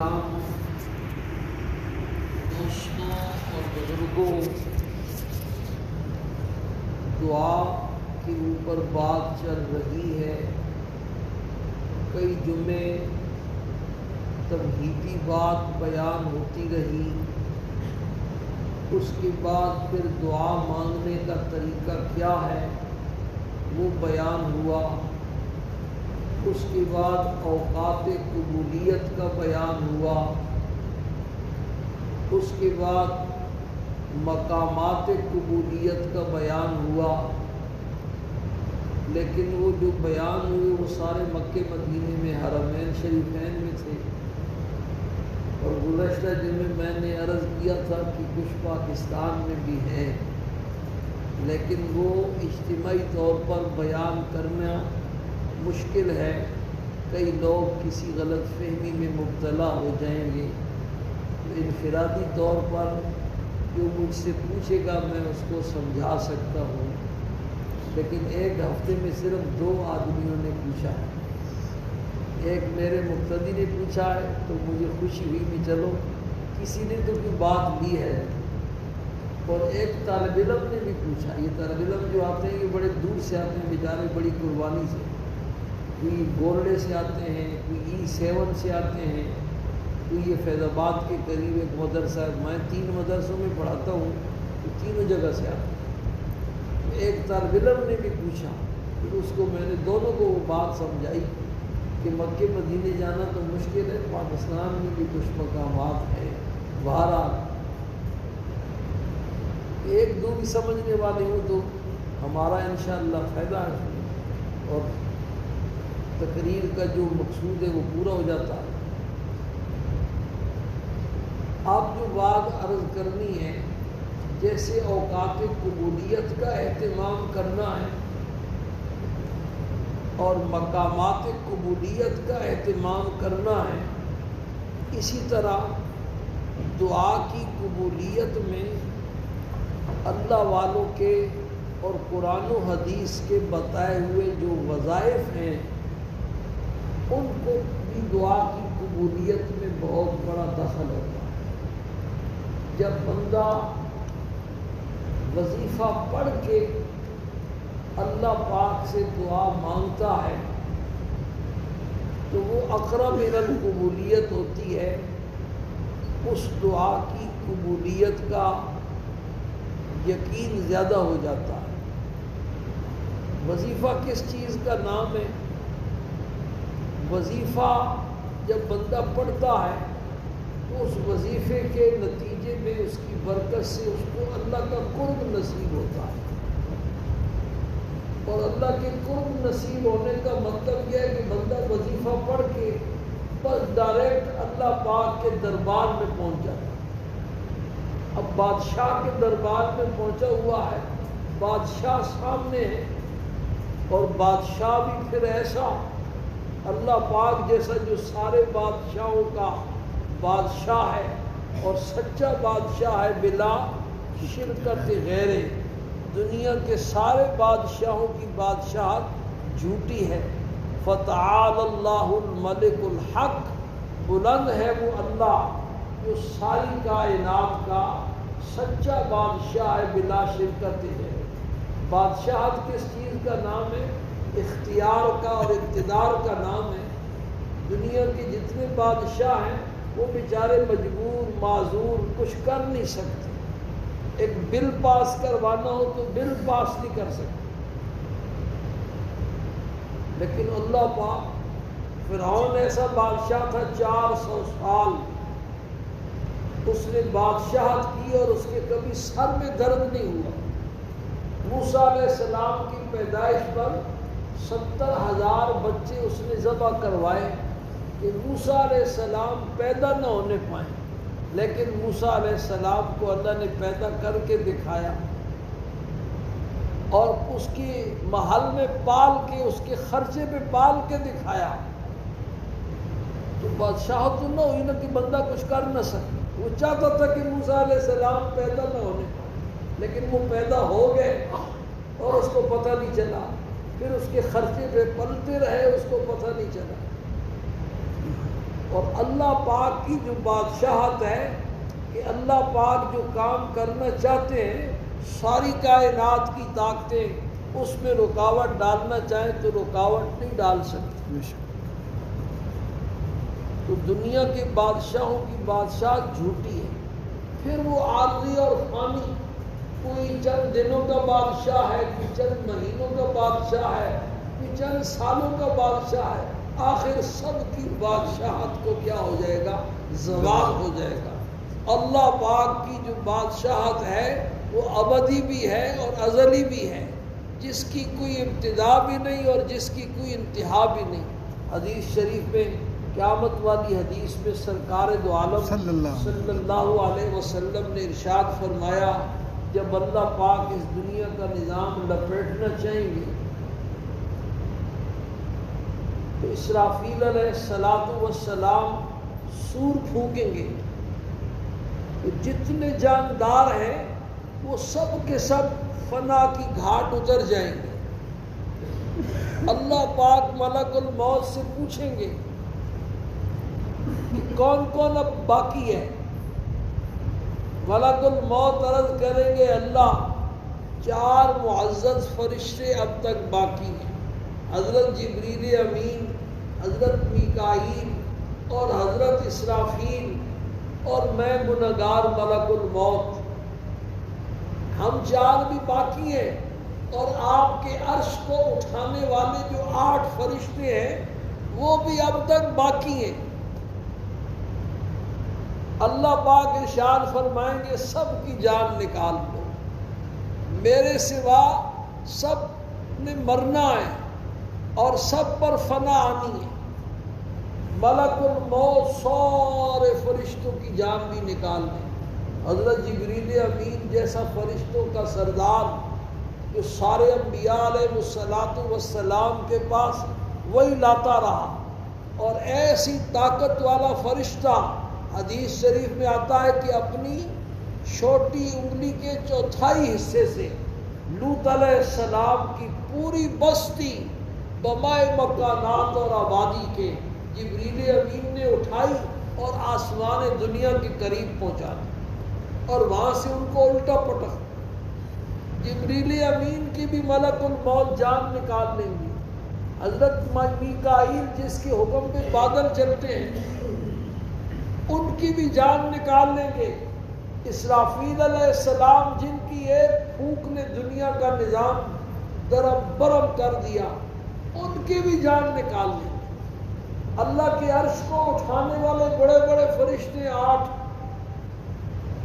دوستوں اور بزرگوں، دعا کے اوپر بات چل رہی ہے۔ کئی جمعے توحیدی بات بیان ہوتی رہی، اس کے بعد پھر دعا مانگنے کا طریقہ کیا ہے وہ بیان ہوا۔ اس کے بعد اوقات قبولیت کا بیان ہوا۔ اس کے بعد مقامات قبولیت کا بیان ہوا، لیکن وہ جو بیان ہوئے وہ سارے مکہ مدینے میں حرمین شریفین میں تھے، اور گزشتہ جن میں نے عرض کیا تھا کہ کچھ پاکستان میں بھی ہیں، لیکن وہ اجتماعی طور پر بیان کرنا مشکل ہے، کئی لوگ کسی غلط فہمی میں مبتلا ہو جائیں گے۔ انفرادی طور پر جو مجھ سے پوچھے گا میں اس کو سمجھا سکتا ہوں، لیکن ایک ہفتے میں صرف 2 آدمیوں نے پوچھا ہے۔ ایک میرے مقتدی نے پوچھا ہے تو مجھے خوشی ہوئی کہ چلو کسی نے تو کوئی بات لی ہے، اور ایک طالب علم نے بھی پوچھا۔ یہ طالب علم جو آتے ہیں یہ بڑے دور سے آتے ہیں بیچارے، بڑی قربانی سے، کوئی گورڑے سے آتے ہیں، کوئی E7 سے آتے ہیں، کوئی یہ فیض آباد کے قریب ایک مدرسہ ہے، میں 3 مدرسوں میں پڑھاتا ہوں تو تینوں جگہ سے آتے ہیں۔ ایک طالب علم نے بھی پوچھا، پھر اس کو میں نے دونوں کو وہ بات سمجھائی کہ مکہ مدینے جانا تو مشکل ہے، پاکستان میں بھی کچھ مقامات ہیں، بہرحال ایک دو بھی سمجھنے والے ہوں تو ہمارا انشاءاللہ فائدہ ہے، اور تقریر کا جو مقصود ہے وہ پورا ہو جاتا ہے۔ آپ جو بات عرض کرنی ہے، جیسے اوقات قبولیت کا اہتمام کرنا ہے اور مقامات قبولیت کا اہتمام کرنا ہے، اسی طرح دعا کی قبولیت میں اللہ والوں کے اور قرآن و حدیث کے بتائے ہوئے جو وظائف ہیں ان کو بھی دعا کی قبولیت میں بہت بڑا دخل ہوتا ہے۔ جب بندہ وظیفہ پڑھ کے اللہ پاک سے دعا مانگتا ہے تو وہ اقرب الی القبولیت ہوتی ہے، اس دعا کی قبولیت کا یقین زیادہ ہو جاتا ہے۔ وظیفہ کس چیز کا نام ہے؟ وظیفہ جب بندہ پڑھتا ہے تو اس وظیفے کے نتیجے میں اس کی برکت سے اس کو اللہ کا قرب نصیب ہوتا ہے، اور اللہ کے قرب نصیب ہونے کا مطلب یہ ہے کہ بندہ وظیفہ پڑھ کے بس ڈائریکٹ اللہ پاک کے دربار میں پہنچ جاتا ہے۔ اب بادشاہ کے دربار میں پہنچا ہوا ہے، بادشاہ سامنے ہے، اور بادشاہ بھی پھر ایسا اللہ پاک جیسا جو سارے بادشاہوں کا بادشاہ ہے اور سچا بادشاہ ہے بلا شرکت غیرے۔ دنیا کے سارے بادشاہوں کی بادشاہت جھوٹی ہے۔ فتعال اللہ الملک الحق، بلند ہے وہ اللہ جو ساری کائنات کا سچا بادشاہ ہے بلا شرکت ہے۔ بادشاہت کس چیز کا نام ہے؟ اختیار کا اور اقتدار کا نام ہے۔ دنیا کے جتنے بادشاہ ہیں وہ بیچارے مجبور معذور کچھ کر نہیں سکتے، ایک بل پاس کروانا ہو تو بل پاس نہیں کر سکتے، لیکن اللہ پاک، فرعون ایسا بادشاہ تھا 400 سال اس نے بادشاہت کی اور اس کے کبھی سر میں درد نہیں ہوا۔ موسیٰ علیہ السلام کی پیدائش پر 70,000 بچے اس نے ذبح کروائے کہ موسیٰ علیہ السلام پیدا نہ ہونے پائیں، لیکن موسیٰ علیہ السلام کو اللہ نے پیدا کر کے دکھایا اور اس کے محل میں پال کے، اس کے خرچے پہ پال کے دکھایا۔ تو بادشاہت تو نہ ہوئی نا کہ بندہ کچھ کر نہ سکے۔ وہ چاہتا تھا کہ موسیٰ علیہ السلام پیدا نہ ہونے پائیں، لیکن وہ پیدا ہو گئے اور اس کو پتہ نہیں چلا، پھر اس کے خرچے پہ پلتے رہے، اس کو پتہ نہیں چلا۔ اور اللہ پاک کی جو بادشاہت ہے کہ اللہ پاک جو کام کرنا چاہتے ہیں ساری کائنات کی طاقتیں اس میں رکاوٹ ڈالنا چاہیں تو رکاوٹ نہیں ڈال سکتی. تو دنیا کے بادشاہوں کی بادشاہت جھوٹی ہے. پھر وہ عارضی اور فانی، کوئی چند دنوں کا بادشاہ ہے، کوئی چند مہینوں کا بادشاہ ہے، کوئی چند سالوں کا بادشاہ ہے، آخر سب کی بادشاہت کو کیا ہو جائے گا؟ زوال ہو جائے گا. اللہ پاک کی جو بادشاہت ہے وہ ابدی بھی ہے اور ازلی بھی ہے، جس کی کوئی ابتدا بھی نہیں اور جس کی کوئی انتہا بھی نہیں. حدیث شریف میں قیامت والی حدیث میں سرکار دو عالم صلی اللہ علیہ وسلم نے ارشاد فرمایا، جب اللہ پاک اس دنیا کا نظام لپیٹنا چاہیں گے تو اسرافیل علیہ السلام سور پھونکیں گے تو جتنے جاندار ہیں وہ سب کے سب فنا کی گھاٹ اتر جائیں گے. اللہ پاک ملک الموت سے پوچھیں گے کہ کون کون اب باقی ہے. ملک الموت عرض کریں گے اللہ 4 معزز فرشتے اب تک باقی ہیں، حضرت جبریل امین، حضرت میکائیل اور حضرت اسرافیل اور میں گنہگار ملک الموت. ہم 4 بھی باقی ہیں اور آپ کے عرش کو اٹھانے والے جو 8 فرشتے ہیں وہ بھی اب تک باقی ہیں. اللہ پاک ارشاد فرمائیں گے سب کی جان نکال دو، میرے سوا سب نے مرنا ہے اور سب پر فنا آنی ہے. ملک الموت سارے فرشتوں کی جان بھی نکال دیں. حضرت جبریل امین جیسا فرشتوں کا سردار جو سارے انبیاء علیہ السلام کے پاس وہی لاتا رہا، اور ایسی طاقت والا فرشتہ حدیث شریف میں آتا ہے کہ اپنی چھوٹی انگلی کے 1/4 حصے سے لوط علیہ السلام کی پوری بستی بمائے مکانات اور آبادی کے جبریل امین نے اٹھائی اور آسمان دنیا کے قریب پہنچا دی اور وہاں سے ان کو الٹا پٹک. جبریل امین کی بھی ملک الموت جان نکال لیں گی. حضرت میکائیل جس کے حکم پہ بادل چلتے ہیں ان کی بھی جان نکال لیں گے. اسرافیل علیہ السلام جن کی ایک پھونک نے دنیا کا نظام درم برم کر دیا ان کی بھی جان نکال لیں گے. اللہ کے عرش کو اٹھانے والے بڑے بڑے فرشتے 8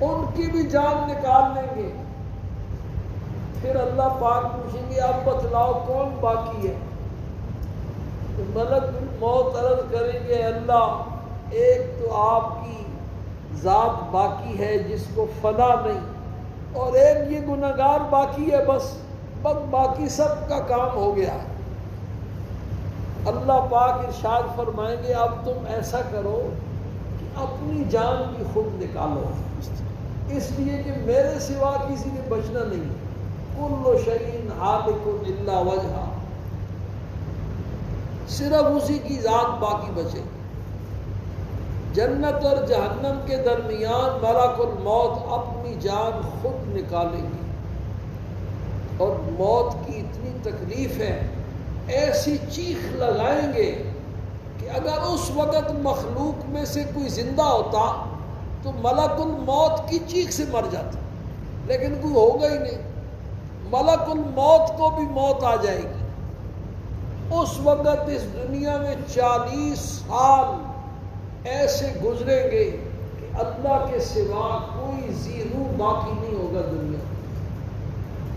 ان کی بھی جان نکال لیں گے. پھر اللہ پاک پوچھیں گے اب بتلاؤ کون باقی ہے. تو ملک موت عرض کریں گے اللہ ایک تو آپ کی ذات باقی ہے جس کو فنا نہیں، اور ایک یہ گنہگار باقی ہے، بس باقی سب کا کام ہو گیا. اللہ پاک ارشاد فرمائیں گے اب تم ایسا کرو کہ اپنی جان بھی خود نکالو، اس لیے کہ میرے سوا کسی نے بچنا نہیں. کل شیء ہالک الا وجہہ، صرف اسی کی ذات باقی بچے. جنت اور جہنم کے درمیان ملک الموت اپنی جان خود نکالیں گے، اور موت کی اتنی تکلیف ہے ایسی چیخ لگائیں گے کہ اگر اس وقت مخلوق میں سے کوئی زندہ ہوتا تو ملک الموت کی چیخ سے مر جاتا، لیکن کوئی ہوگا ہی نہیں. ملک الموت کو بھی موت آ جائے گی. اس وقت اس دنیا میں 40 سال ایسے گزریں گے کہ اللہ کے سوا کوئی ذی روح باقی نہیں ہوگا دنیا میں.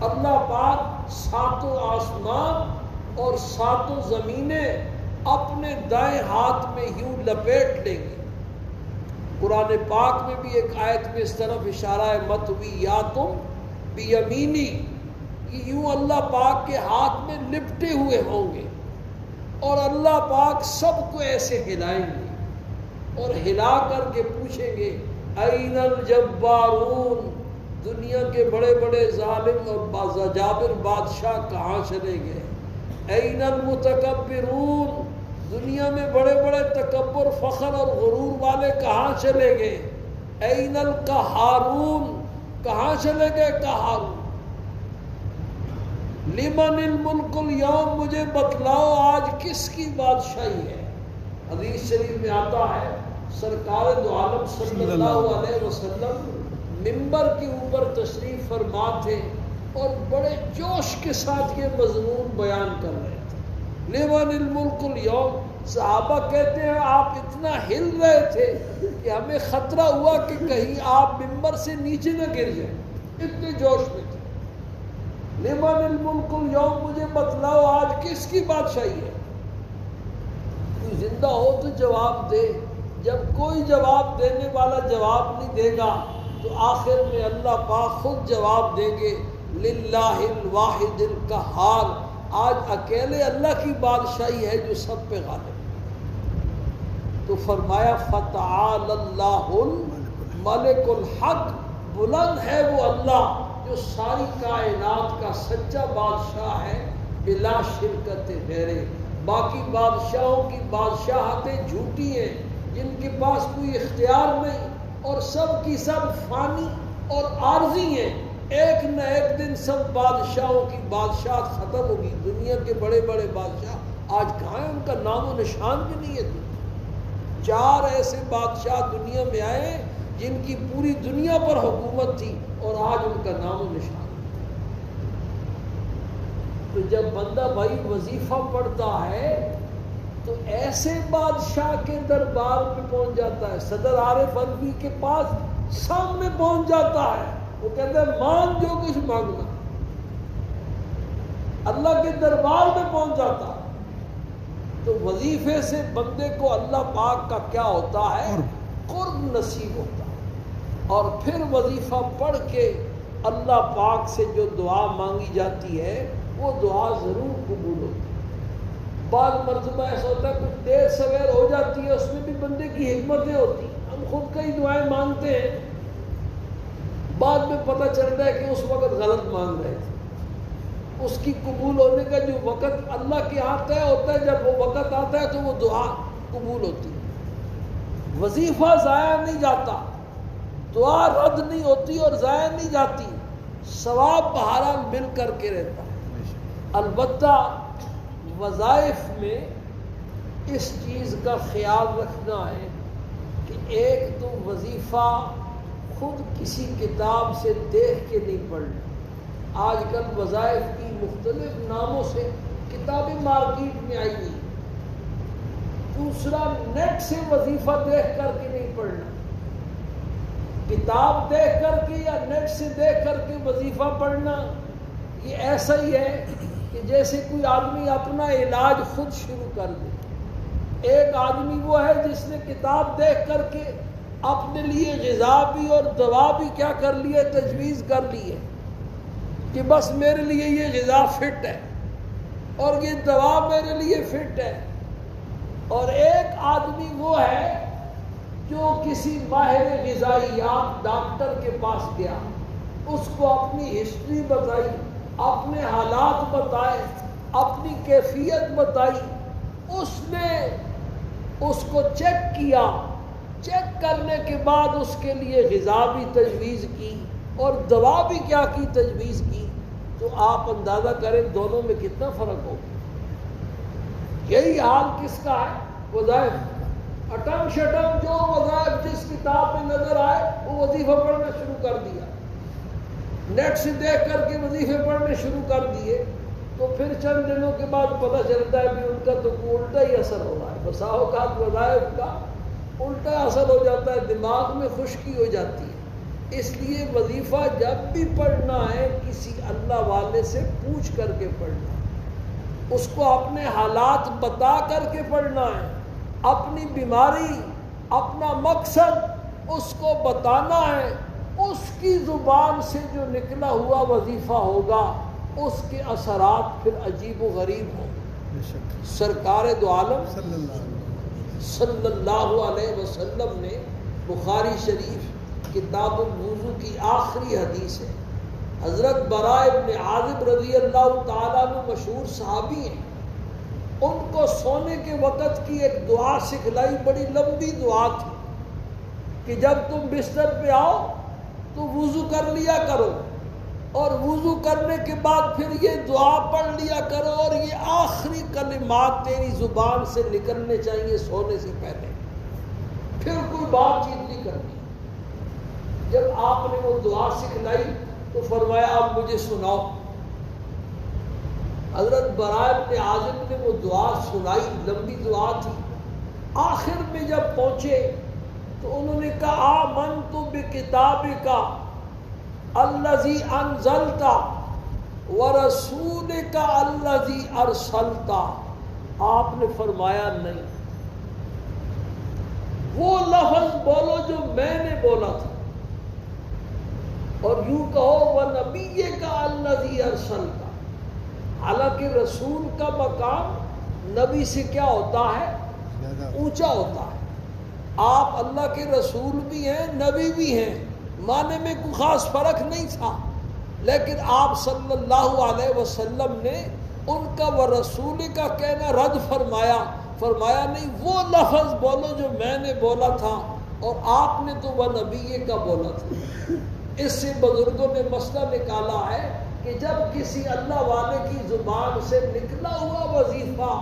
اللہ پاک 7 آسمان اور 7 زمینیں اپنے دائیں ہاتھ میں یوں لپیٹ لیں گے. قرآن پاک میں بھی ایک آیت میں اس طرف اشارہ ہے مطویاتم بیمینی، یوں اللہ پاک کے ہاتھ میں لپٹے ہوئے ہوں گے اور اللہ پاک سب کو ایسے ہلائیں گے اور ہلا کر کے پوچھیں گے این الجبارون، دنیا کے بڑے بڑے ظالم اور جابر بادشاہ کہاں چلے گئے. این المتکبرون، دنیا میں بڑے بڑے تکبر، فخر اور غرور والے کہاں چلے گئے؟ این القہارون، کہاں چلے گئے قہارون؟ لمن الملک اليوم، مجھے بتلاؤ آج کس کی بادشاہی ہے؟ حدیث شریف میں آتا ہے سرکار دو عالم صلی اللہ علیہ وسلم منبر کے اوپر تشریف فرما تھے اور بڑے جوش کے ساتھ یہ مضمون بیان کر رہے تھے، لمن الملک اليوم۔ صحابہ کہتے ہیں آپ اتنا ہل رہے تھے کہ ہمیں خطرہ ہوا کہ کہیں آپ منبر سے نیچے نہ گر جائیں، اتنے جوش میں تھے۔ لمن الملک اليوم، مجھے بتلاؤ آج کس کی بادشاہی ہے؟ کوئی زندہ ہو تو جواب دے، جب کوئی جواب دینے والا جواب نہیں دے گا تو آخر میں اللہ پاک خود جواب دیں گے، للہ الواحد القہار، آج اکیلے اللہ کی بادشاہی ہے جو سب پہ غالب ہے۔ تو فرمایا فتعال اللہ الملک الحق، بلند ہے وہ اللہ جو ساری کائنات کا سچا بادشاہ ہے، بلا شرکت غیرے۔ باقی بادشاہوں کی بادشاہتیں جھوٹی ہیں جن کے پاس کوئی اختیار نہیں، اور سب کی سب فانی اور عارضی ہیں، ایک نہ ایک دن سب بادشاہوں کی بادشاہت ختم ہوگی۔ دنیا کے بڑے بڑے بادشاہ آج کہاں ہیں؟ ان کا نام و نشان بھی نہیں ہے۔ چار ایسے بادشاہ دنیا میں آئے جن کی پوری دنیا پر حکومت تھی اور آج ان کا نام و نشان۔ تو جب بندہ بھائی وظیفہ پڑھتا ہے تو ایسے بادشاہ کے دربار میں پہنچ جاتا ہے، صدر عارف الوی کے پاس سامنے پہنچ جاتا ہے، وہ کہتا ہے مانگ جو کچھ مانگنا، اللہ کے دربار میں پہنچ جاتا ہے۔ تو وظیفے سے بندے کو اللہ پاک کا کیا ہوتا ہے؟ قرب نصیب ہوتا ہے، اور پھر وظیفہ پڑھ کے اللہ پاک سے جو دعا مانگی جاتی ہے وہ دعا ضرور قبول ہوتی ہے۔ بعض مرتبہ ایسا ہوتا ہے کچھ دیر سویر ہو جاتی ہے، اس میں بھی بندے کی حکمتیں ہوتی ہیں، ہم خود کئی دعائیں مانگتے ہیں، بعد میں پتہ چلتا ہے کہ اس وقت غلط مانگ رہے تھے۔ اس کی قبول ہونے کا جو وقت اللہ کے ہاتھ طے ہوتا ہے، جب وہ وقت آتا ہے تو وہ دعا قبول ہوتی ہے۔ وظیفہ ضائع نہیں جاتا، دعا رد نہیں ہوتی اور ضائع نہیں جاتی، ثواب بہرحال مل کر کے رہتا ہے۔ البتہ وظائف میں اس چیز کا خیال رکھنا ہے کہ ایک تو وظیفہ خود کسی کتاب سے دیکھ کے نہیں پڑھنا۔ آج کل وظائف کی مختلف ناموں سے کتابیں مارکیٹ میں آئی ہیں۔ دوسرا، نیٹ سے وظیفہ دیکھ کر کے نہیں پڑھنا، کتاب دیکھ کر کے یا نیٹ سے دیکھ کر کے وظیفہ پڑھنا یہ ایسا ہی ہے کہ جیسے کوئی آدمی اپنا علاج خود شروع کر دے۔ ایک آدمی وہ ہے جس نے کتاب دیکھ کر کے اپنے لیے غذا بھی اور دوا بھی کیا کر لی ہے، تجویز کر لی ہے کہ بس میرے لیے یہ غذا فٹ ہے اور یہ دوا میرے لیے فٹ ہے۔ اور ایک آدمی وہ ہے جو کسی ماہر غذائیات ڈاکٹر کے پاس گیا، اس کو اپنی ہسٹری بتائی، اپنے حالات بتائے، اپنی کیفیت بتائی، اس نے اس کو چیک کیا، چیک کرنے کے بعد اس کے لیے غذا بھی تجویز کی اور دوا بھی کیا کی، تجویز کی۔ تو آپ اندازہ کریں دونوں میں کتنا فرق ہوگا۔ یہی حال کس کا ہے؟ وظائف، اٹم شٹم جو وظائف جس کتاب میں نظر آئے وہ وظیفہ پڑھنا شروع کر دیا، نیٹ سے دیکھ کر کے وظیفے پڑھنے شروع کر دیے، تو پھر چند دنوں کے بعد پتہ چلتا ہے کہ ان کا تو الٹا ہی اثر ہو رہا ہے۔ بسا اوقات وظائف کا الٹا اثر ہو جاتا ہے، دماغ میں خشکی ہو جاتی ہے۔ اس لیے وظیفہ جب بھی پڑھنا ہے کسی اللہ والے سے پوچھ کر کے پڑھنا ہے، اس کو اپنے حالات بتا کر کے پڑھنا ہے، اپنی بیماری، اپنا مقصد اس کو بتانا ہے، اس کی زبان سے جو نکلا ہوا وظیفہ ہوگا اس کے اثرات پھر عجیب و غریب ہوں۔ سرکار دو عالم صلی اللہ علیہ وسلم نے بخاری شریف کتاب الوضو کی آخری حدیث ہے، حضرت براء ابن عازب رضی اللہ تعالیٰ عنہ مشہور صحابی ہیں، ان کو سونے کے وقت کی ایک دعا سکھلائی، بڑی لمبی دعا تھی کہ جب تم بستر پہ آؤ تو وضو کر لیا کرو، اور وضو کرنے کے بعد پھر یہ دعا پڑھ لیا کرو، اور یہ آخری کلمات تیری زبان سے نکلنے چاہیے سونے سے پہلے، پھر کوئی بات چیت نہیں کرنی۔ جب آپ نے وہ دعا سکھلائی تو فرمایا اب مجھے سناؤ۔ حضرت براء بن عازب نے وہ دعا سنائی، لمبی دعا تھی۔ آخر میں جب پہنچے تو انہوں نے کہا آمنت بکتابک الذی انزلت ورسولک الذی ارسلت۔ آپ نے فرمایا نہیں، وہ لفظ بولو جو میں نے بولا تھا، اور یوں کہو وَنَبِيِّكَ الَّذِي أَرْسَلْتَ۔ حالانکہ رسول کا مقام نبی سے کیا ہوتا ہے؟ اونچا ہوتا ہے۔ آپ اللہ کے رسول بھی ہیں، نبی بھی ہیں، معنی میں کوئی خاص فرق نہیں تھا، لیکن آپ صلی اللہ علیہ وسلم نے ان کا ورسول کا کہنا رد فرمایا، فرمایا نہیں، وہ لفظ بولو جو میں نے بولا تھا، اور آپ نے تو وَنَبِيِّ کا بولا تھا۔ اس سے بزرگوں نے مسئلہ نکالا ہے کہ جب کسی اللہ والے کی زبان سے نکلا ہوا وظیفہ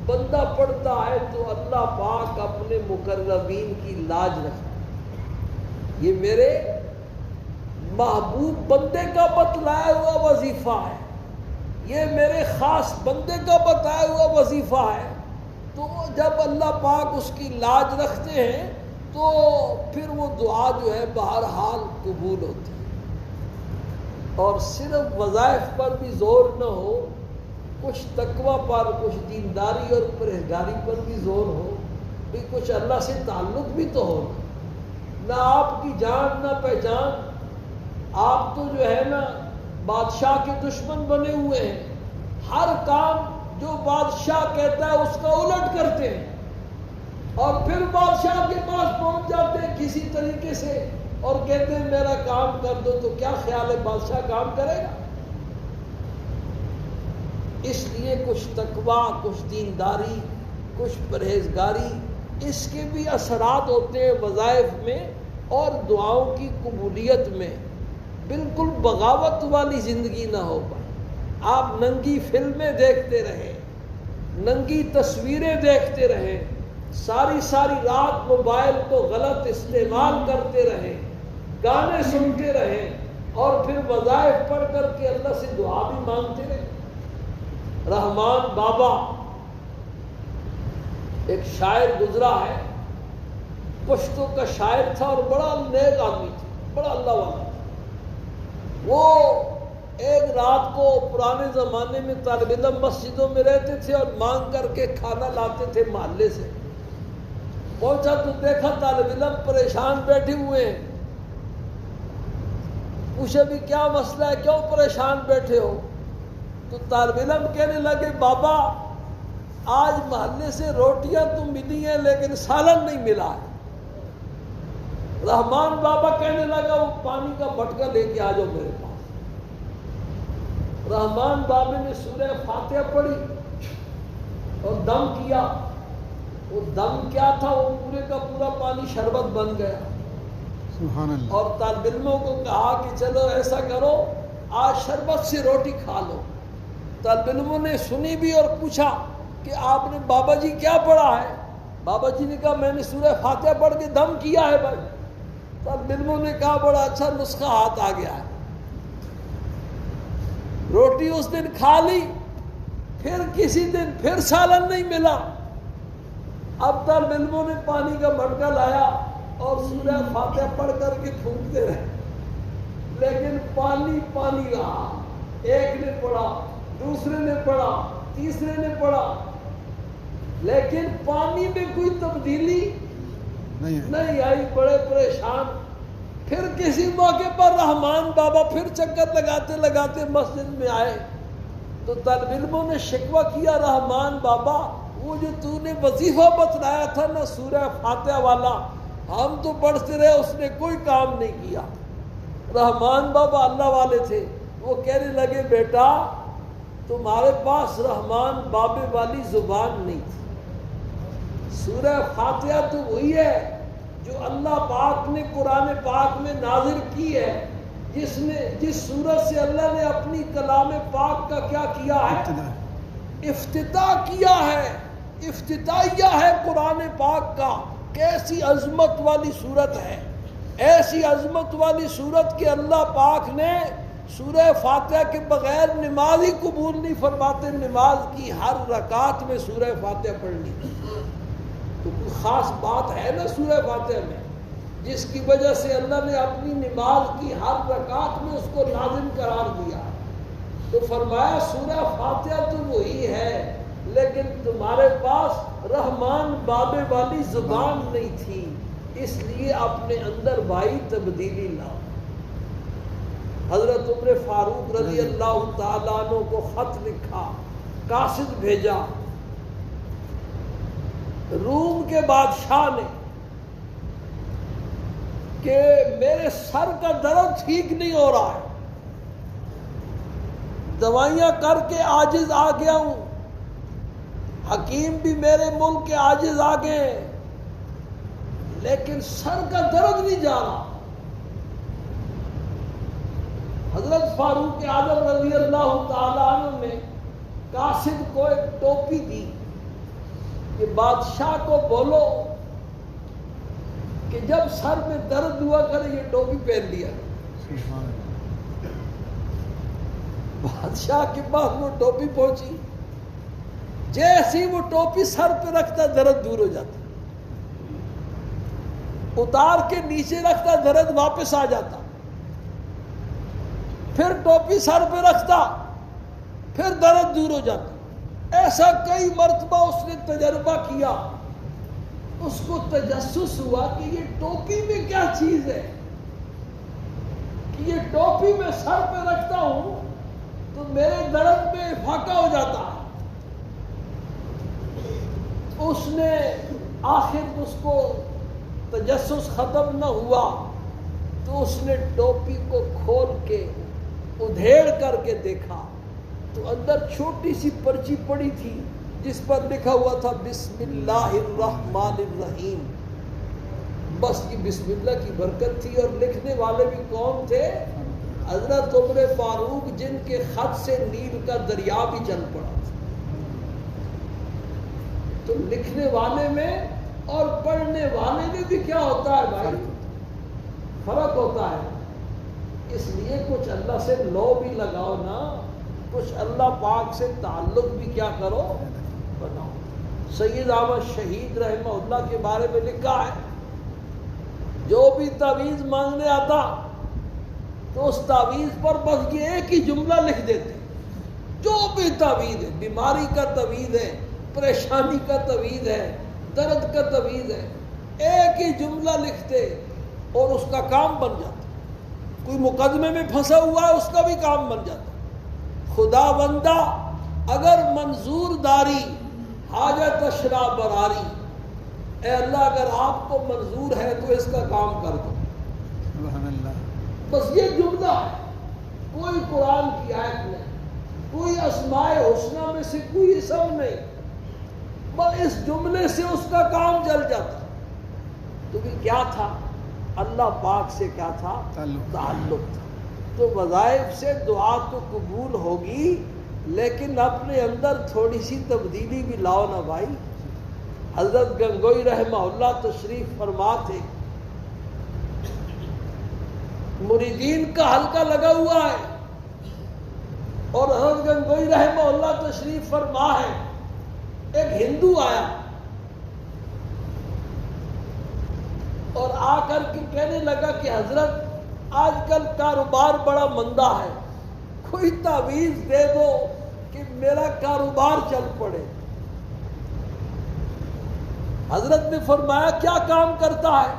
بندہ پڑھتا ہے تو اللہ پاک اپنے مقربین کی لاج رکھتا ہے۔ یہ میرے محبوب بندے کا بتلایا ہوا وظیفہ ہے، یہ میرے خاص بندے کا بتایا ہوا وظیفہ ہے، تو جب اللہ پاک اس کی لاج رکھتے ہیں تو پھر وہ دعا جو ہے بہرحال قبول ہوتی ہے۔ اور صرف وظائف پر بھی زور نہ ہو، کچھ تقوی پر، کچھ دینداری اور پرہیزگاری پر بھی زور ہو، بھی کچھ اللہ سے تعلق بھی تو ہو۔ نہ آپ کی جان نہ پہچان، آپ تو جو ہے نا بادشاہ کے دشمن بنے ہوئے ہیں، ہر کام جو بادشاہ کہتا ہے اس کا الٹ کرتے ہیں، اور پھر بادشاہ کے پاس پہنچ جاتے ہیں کسی طریقے سے اور کہتے ہیں میرا کام کر دو، تو کیا خیال ہے بادشاہ کام کرے گا؟ اس لیے کچھ تقویٰ، کچھ دینداری، کچھ پرہیزگاری، اس کے بھی اثرات ہوتے ہیں وظائف میں اور دعاؤں کی قبولیت میں۔ بالکل بغاوت والی زندگی نہ ہو پائے۔ آپ ننگی فلمیں دیکھتے رہیں، ننگی تصویریں دیکھتے رہیں، ساری ساری رات موبائل کو غلط استعمال کرتے رہیں، گانے سنتے رہیں، اور پھر وظائف پڑھ کر کے اللہ سے دعا بھی مانگتے رہیں۔ رحمان بابا ایک شاعر گزرا ہے، پشتوں کا شاعر تھا اور بڑا نیک آدمی تھا، بڑا اللہ والا تھا۔ وہ ایک رات کو پرانے زمانے میں طالب علم مسجدوں میں رہتے تھے اور مانگ کر کے کھانا لاتے تھے محلے سے۔ پہنچا تو دیکھا طالب علم پریشان بیٹھے ہوئے ہیں، پوچھا بھی کیا مسئلہ ہے، کیوں پریشان بیٹھے ہو؟ تو طالب علم کہنے لگے بابا آج محلے سے روٹیاں تو ملی ہیں لیکن سالن نہیں ملا ہے۔ رحمان بابا کہنے لگا وہ پانی کا بٹکا لے کے آ جاؤ میرے پاس۔ رحمان بابا نے سورہ فاتحہ پڑھی اور دم کیا۔ وہ دم کیا تھا؟ وہ پورے کا پورا پانی شربت بن گیا۔ سبحان اللہ۔ اور طالب علموں کو کہا کہ چلو ایسا کرو آج شربت سے روٹی کھا لو۔ طالب علموں نے سنی بھی اور پوچھا کہ آپ نے بابا جی کیا پڑھا ہے؟ بابا جی نے کہا میں نے سورہ فاتحہ پڑھ کے دم کیا ہے بھائی۔ طالب علموں نے کہا بڑا اچھا نسخہ ہاتھ آ گیا ہے۔ روٹی اس دن کھا لی، پھر کسی دن پھر سالن نہیں ملا۔ اب طالب علموں نے پانی کا مٹکا لایا اور سورہ فاتحہ پڑھ کر کے پھونکتے رہے، لیکن پانی پانی رہا۔ ایک نے پڑھا، دوسرے نے پڑھا، تیسرے نے پڑھا، لیکن پانی میں کوئی تبدیلی نہیں آئی۔ بڑے پریشان۔ پھر کسی موقع پر رحمان بابا پھر چکر لگاتے لگاتے مسجد میں آئے تو طالب علموں نے شکوہ کیا رحمان بابا وہ جو تو نے وظیفہ بتلایا تھا نا سورہ فاتحہ والا، ہم تو پڑھتے رہے، اس نے کوئی کام نہیں کیا۔ رحمان بابا اللہ والے تھے، وہ کہنے لگے بیٹا تمہارے پاس رحمان بابے والی زبان نہیں تھی۔ سورہ فاتحہ تو وہی ہے جو اللہ پاک نے قرآن پاک میں نازل کی ہے، جس سورت سے اللہ نے اپنی کلام پاک کا کیا کیا ہے؟ افتتاح کیا ہے، افتتاحیہ ہے قرآن پاک کا۔ کیسی عظمت والی صورت ہے، ایسی عظمت والی صورت کہ اللہ پاک نے سورہ فاتحہ کے بغیر نماز ہی قبول نہیں فرماتے۔ نماز کی ہر رکعت میں سورہ فاتحہ پڑھنی، تو کوئی خاص بات ہے نا سورہ فاتحہ میں، جس کی وجہ سے اللہ نے اپنی نماز کی ہر رکعت میں اس کو لازم قرار دیا۔ تو فرمایا سورہ فاتحہ تو وہی ہے، لیکن تمہارے پاس رحمان بابے والی زبان نہیں تھی، اس لیے اپنے اندر بھائی تبدیلی لاؤ۔ حضرت عمر فاروق رضی اللہ تعالیٰ عنہ کو خط لکھا، قاصد بھیجا روم کے بادشاہ نے کہ میرے سر کا درد ٹھیک نہیں ہو رہا ہے، دوائیاں کر کے عاجز آ گیا ہوں، حکیم بھی میرے ملک کے عاجز آ گئے، لیکن سر کا درد نہیں جا رہا۔ حضرت فاروق اعظم رضی اللہ تعالیٰ عنہ نے قاصد کو ایک ٹوپی دی کہ بادشاہ کو بولو کہ جب سر میں درد ہوا کرے یہ ٹوپی پہن لیا۔ بادشاہ کے پاس وہ ٹوپی پہنچی، جیسی وہ ٹوپی سر پہ رکھتا درد دور ہو جاتا، اتار کے نیچے رکھتا درد واپس آ جاتا، پھر ٹوپی سر پہ رکھتا پھر درد دور ہو جاتا۔ ایسا کئی مرتبہ اس نے تجربہ کیا، اس کو تجسس ہوا کہ یہ ٹوپی میں کیا چیز ہے کہ یہ ٹوپی میں سر پہ رکھتا ہوں تو میرے درد میں افاقہ ہو جاتا ہے۔ اس نے آخر اس کو تجسس ختم نہ ہوا تو اس نے ٹوپی کو کھول کے ادھیڑ کر کے دیکھا تو اندر چھوٹی سی پرچی پڑی تھی جس پر لکھا ہوا تھا بسم اللہ الرحمن الرحیم۔ بس یہ بسم اللہ کی برکت تھی، اور لکھنے والے بھی کون تھے؟ حضرت عمر فاروق، جن کے خط سے نیل کا دریا بھی چل پڑا تھا۔ تو لکھنے والے میں اور پڑھنے والے میں بھی کیا ہوتا ہے بھائی؟ فرق ہوتا ہے۔ اس لیے کچھ اللہ سے لو بھی لگاؤ نا، کچھ اللہ پاک سے تعلق بھی کیا کرو، بناؤ۔ سید احمد شہید رحمہ اللہ کے بارے میں لکھا ہے جو بھی تعویذ مانگنے آتا تو اس تعویذ پر بس یہ ایک ہی جملہ لکھ دیتے، جو بھی تعویذ ہے، بیماری کا تعویذ ہے، پریشانی کا تعویذ ہے، درد کا تعویذ ہے، ایک ہی جملہ لکھتے اور اس کا کام بن جاتا۔ کوئی مقدمے میں پھنسا ہوا ہے اس کا بھی کام بن جاتا۔ خدا بندہ اگر منظور داری حاجت اشرا براری، اے اللہ اگر آپ کو منظور ہے تو اس کا کام کر دو، سبحان اللہ۔ بس یہ جملہ ہے، کوئی قرآن کی آیت نہیں، کوئی اسماء حسنہ میں سے کوئی اسم نہیں، بس اس جملے سے اس کا کام چل جاتا۔ تو بھی کیا تھا؟ اللہ پاک سے کیا تھا؟ تعلق تھا۔ تو وظائف سے دعا تو قبول ہوگی، لیکن اپنے اندر تھوڑی سی تبدیلی بھی لاؤ نا بھائی۔ حضرت گنگوئی رحمہ اللہ تشریف فرما تھے، مریدین کا حلقہ لگا ہوا ہے اور حضرت گنگوئی رحمہ اللہ تشریف فرما ہے۔ ایک ہندو آیا اور آ کر کے کہنے لگا کہ حضرت آج کل کاروبار بڑا مندہ ہے، کوئی تعویذ دے دو کہ میرا کاروبار چل پڑے۔ حضرت نے فرمایا کیا کام کرتا ہے؟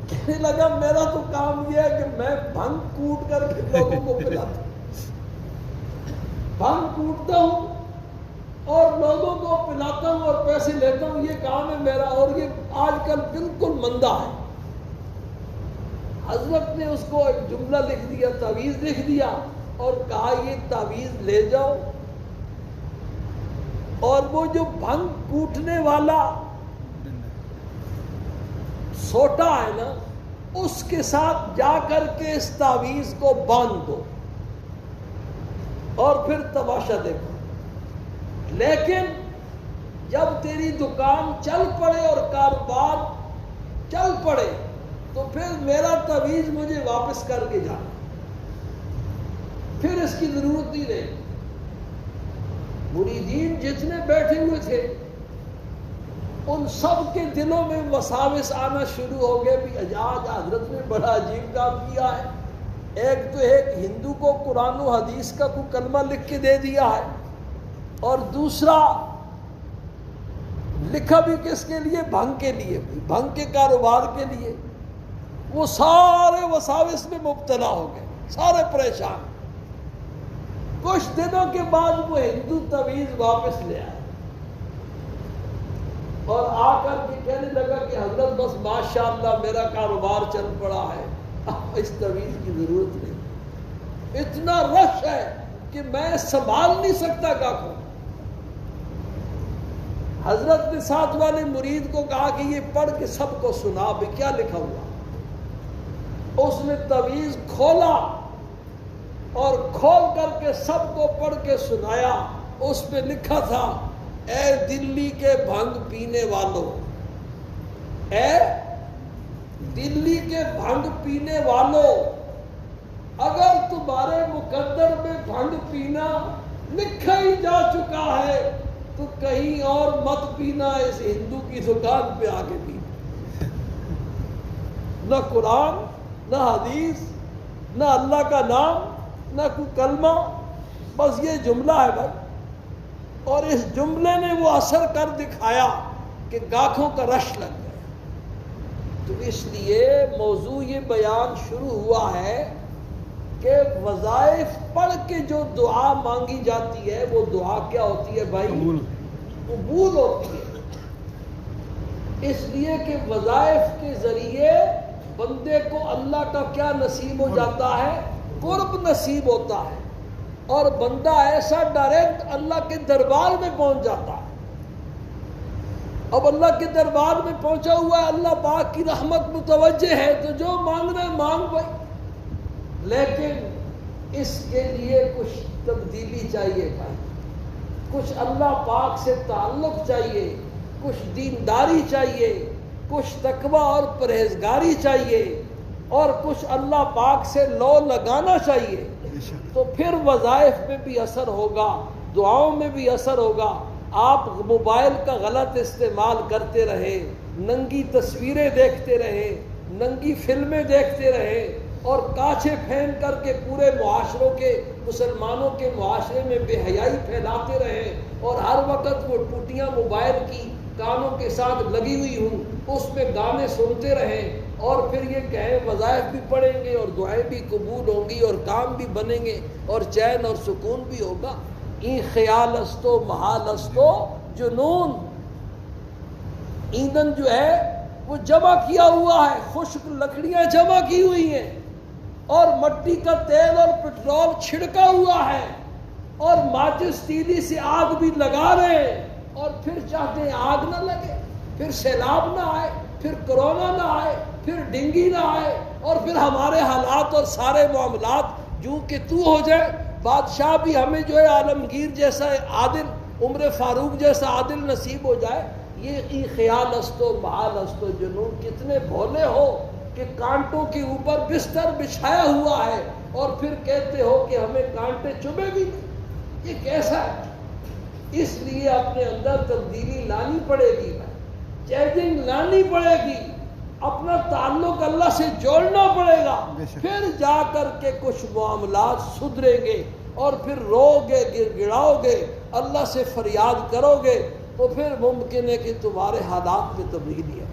کہنے لگا میرا تو کام یہ ہے کہ میں بھنگ کوٹ کر کے لوگوں کو پلاتا ہوں، بھنگ کوٹتا ہوں اور لوگوں کو پلاتا ہوں اور پیسے لیتا ہوں، یہ کام ہے میرا، اور یہ آج کل بالکل مندہ ہے۔ حضرت نے اس کو ایک جملہ لکھ دیا، تعویذ لکھ دیا اور کہا یہ تعویذ لے جاؤ، اور وہ جو بھنگ کوٹنے والا سوٹا ہے نا، اس کے ساتھ جا کر کے اس تعویذ کو باندھ دو اور پھر تماشا دیکھو۔ لیکن جب تیری دکان چل پڑے اور کاروبار چل پڑے تو پھر میرا تعویذ مجھے واپس کر کے جانا، پھر اس کی ضرورت نہیں رہے۔ مریدین جتنے بیٹھے ہوئے تھے ان سب کے دلوں میں وساوس آنا شروع ہو گئے بھی آج حضرت نے بڑا عجیب کام کیا ہے۔ ایک تو ایک ہندو کو قرآن و حدیث کا کوئی کلمہ لکھ کے دے دیا ہے، اور دوسرا لکھا بھی کس کے لیے؟ بھنگ کے لیے، بھنگ کے کاروبار کے لیے۔ وہ سارے وساوس میں مبتلا ہو گئے، سارے پریشان۔ کچھ دنوں کے بعد وہ ہندو تعویذ واپس لے آیا اور آ کر کے کہنے لگا کہ حضرت بس ماشاءاللہ میرا کاروبار چل پڑا ہے، اب اس تعویذ کی ضرورت نہیں، اتنا رش ہے کہ میں سنبھال نہیں سکتا گاہکوں۔ حضرت نے ساتھ والے مرید کو کہا کہ یہ پڑھ کے سب کو سنا بھی کیا لکھا ہوا۔ اس نے تعویذ کھولا اور کھول کر کے سب کو پڑھ کے سنایا۔ اس پہ لکھا تھا، اے دلی کے بھنگ پینے والوں، اے دلی کے بھنگ پینے والوں، اگر تمہارے مقدر میں بھنگ پینا لکھا ہی جا چکا ہے تو کہیں اور مت پینا، اس ہندو کی دکان پہ آ کے پینا۔ نہ قرآن، نہ حدیث، نہ اللہ کا نام، نہ کوئی کلمہ، بس یہ جملہ ہے بھائی۔ اور اس جملے نے وہ اثر کر دکھایا کہ گاہکوں کا رش لگ گیا۔ تو اس لیے موضوع یہ بیان شروع ہوا ہے کہ وظائف پڑھ کے جو دعا مانگی جاتی ہے وہ دعا کیا ہوتی ہے بھائی؟ قبول ہوتی ہے۔ اس لیے کہ وظائف کے ذریعے بندے کو اللہ کا کیا نصیب ہو جاتا ہے؟ قرب نصیب ہوتا ہے، اور بندہ ایسا ڈائریکٹ اللہ کے دربار میں پہنچ جاتا ہے۔ اب اللہ کے دربار میں پہنچا ہوا ہے، اللہ پاک کی رحمت متوجہ ہے، تو جو مانگنا ہے مانگ بھائی، لیکن اس کے لیے کچھ تبدیلی چاہیے بھائی، کچھ اللہ پاک سے تعلق چاہیے، کچھ دینداری چاہیے، کچھ تقوی اور پرہیزگاری چاہیے، اور کچھ اللہ پاک سے لو لگانا چاہیے، تو پھر وظائف میں بھی اثر ہوگا، دعاؤں میں بھی اثر ہوگا۔ آپ موبائل کا غلط استعمال کرتے رہے، ننگی تصویریں دیکھتے رہے، ننگی فلمیں دیکھتے رہے، اور کانچے پھین کر کے پورے معاشروں کے، مسلمانوں کے معاشرے میں بے حیائی پھیلاتے رہے، اور ہر وقت وہ ٹوٹیاں موبائل کی کانوں کے ساتھ لگی ہوئی ہوں، اس میں گانے سنتے رہیں، اور پھر یہ کہیں وظائف بھی پڑھیں گے اور دعائیں بھی قبول ہوں گی اور کام بھی بنیں گے اور چین اور سکون بھی ہوگا۔ این خیال استو محال استو جنون، ایندھن جو ہے وہ جمع کیا ہوا ہے، خشک لکڑیاں جمع کی ہوئی ہیں، اور مٹی کا تیل اور پٹرول چھڑکا ہوا ہے، اور ماچس تیلی سے آگ بھی لگا رہے ہیں، اور پھر چاہتے ہیں آگ نہ لگے، پھر سیلاب نہ آئے، پھر کرونا نہ آئے، پھر ڈنگی نہ آئے، اور پھر ہمارے حالات اور سارے معاملات جو کہ تو ہو جائے۔ بادشاہ بھی ہمیں جو ہے عالمگیر جیسا عادل، عمر فاروق جیسا عادل نصیب ہو جائے۔ یہ خیال استو محال استو جنون، کتنے بھولے ہو کہ کانٹوں کے اوپر بستر بچھایا ہوا ہے اور پھر کہتے ہو کہ ہمیں کانٹے چبھے بھی نہیں، یہ کیسا ہے؟ اس لیے اپنے اندر تبدیلی لانی پڑے گی، چینجنگ لانی پڑے گی، اپنا تعلق اللہ سے جوڑنا پڑے گا، پھر جا کر کے کچھ معاملات سدھریں گے، اور پھر رو گے، گر گڑاؤ گے، اللہ سے فریاد کرو گے، تو پھر ممکن ہے کہ تمہارے حالات میں تبدیلی ہے۔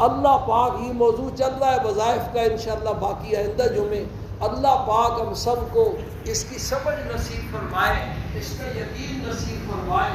اللہ پاک یہ موضوع چل رہا ہے وظائف کا، انشاءاللہ باقی آئندہ جمعے اللہ پاک ہم سب کو اس کی سمجھ نصیب فرمائے، اس کا یقین نصیب فرمائے۔